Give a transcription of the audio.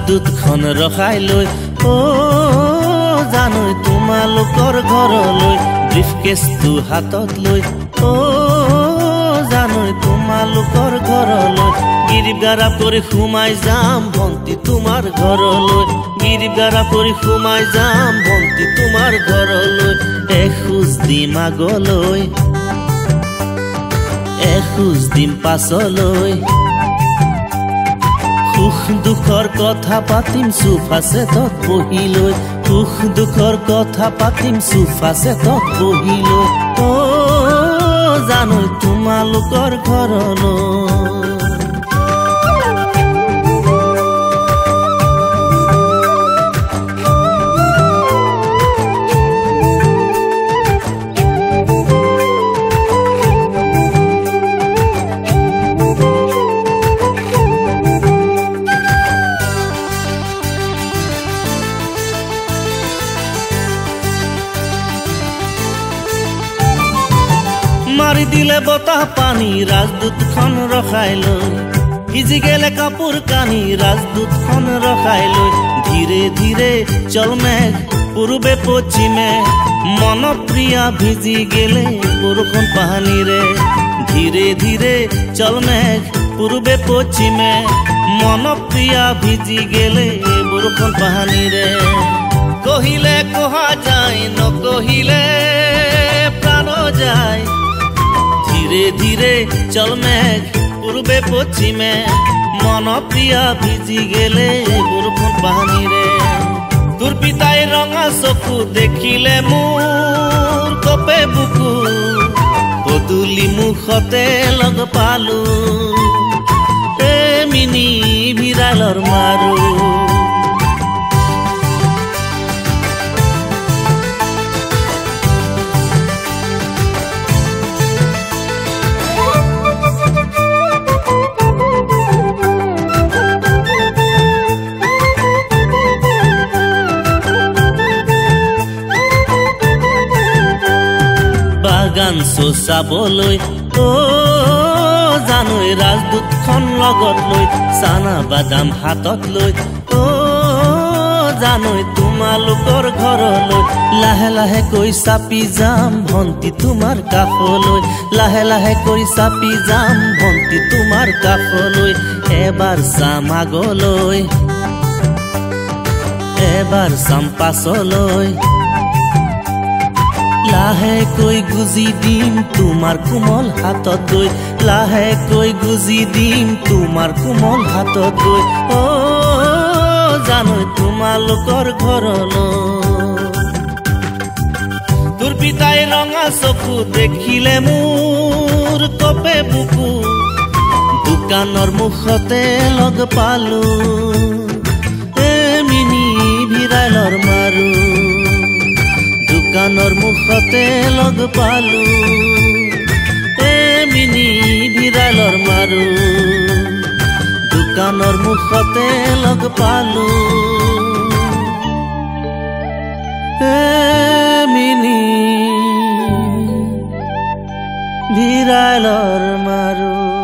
ৰাজদূতখন ৰখাই লৈ জানৈ তোমালোকৰ ঘৰলৈ ব্ৰিফকেছটো হাতত লৈ জানৈ তোমালোকৰ ঘৰলৈ গিৰিবগাৰা পৰি সোমাই যাম ভন্তি তোমাৰ ঘৰলৈ গিৰিবগাৰা পৰি সোমাই যাম ভন্তি তোমাৰ ঘৰলৈ এখোজ দিম আগলৈ এখোজ দিম পাছলৈ সুখ দুখৰ কথা পাতিম সোফা ছেটত বহি লৈ সুখ দুখৰ কথা পাতিম সোফা ছেটত বহি লৈ জানৈ তোমালোকৰ ঘৰলৈ মাৰি দিলে বতাহ পানী ৰাজদূতখন ৰখাই লৈ ভিজি গেলে কাপোৰ কানি ৰাজদূতখন ৰখাই লৈ ধীৰে ধীৰে চল মেঘ পূৰ্বে পশ্চিমে মন প্ৰিয়া ভিজি গেলে বৰষুণ পানীৰে ধীৰে ধীৰে চল মেঘ পূৰ্বে পশ্চিমে মন প্ৰিয়া ভিজি গেলে বৰষুণ পানীৰে কহিলে কোহা যায় নকহিলে প্ৰাণ যায় ধীৰে ধীৰে চল মেঘ পূৰ্বে পশ্চিমে মন প্ৰিয়া ভিজি গেলে বৰষুণ পানীৰে তোৰ পিতাই ৰঙা চকু দেখিলে মোৰ কপে বুকু পদূলি মুখতে লগ পালো মিনি ভিৰালৰ মাৰো বাগান চাবলৈ জানৈ ৰাজদূতখন লগত লৈ চানা বাদাম হাতত লৈ জানৈ তোমালোকৰ ঘৰলৈ লাহে লাহে কৈ চাপি যাম ভন্তি তোমাৰ কাষলৈ লাহে লাহে কৈ চাপি যাম ভন্তি তোমাৰ কাষলৈ এবাৰ চাম আগলৈ এবাৰ চাম পাছলৈ লাহেকৈ গুজি দিম তোমাৰ কোমল হাতত গৈ লাহেকৈ গুজি দিম তোমাৰ কোমল হাতত গৈ জানৈ তোমালোকৰ ঘৰলৈ তোৰ পিতাই ৰঙা চকু দেখিলে মোৰ কপে বুকু দোকানৰ মুখতে লগ পালো মিনি ভিৰালৰ মাৰো দোকানৰ মুখতে লগ পালো মিনি ভিৰালৰ মাৰো দোকানৰ মুখতে লগ পালো মিনি ভিৰালৰ মাৰো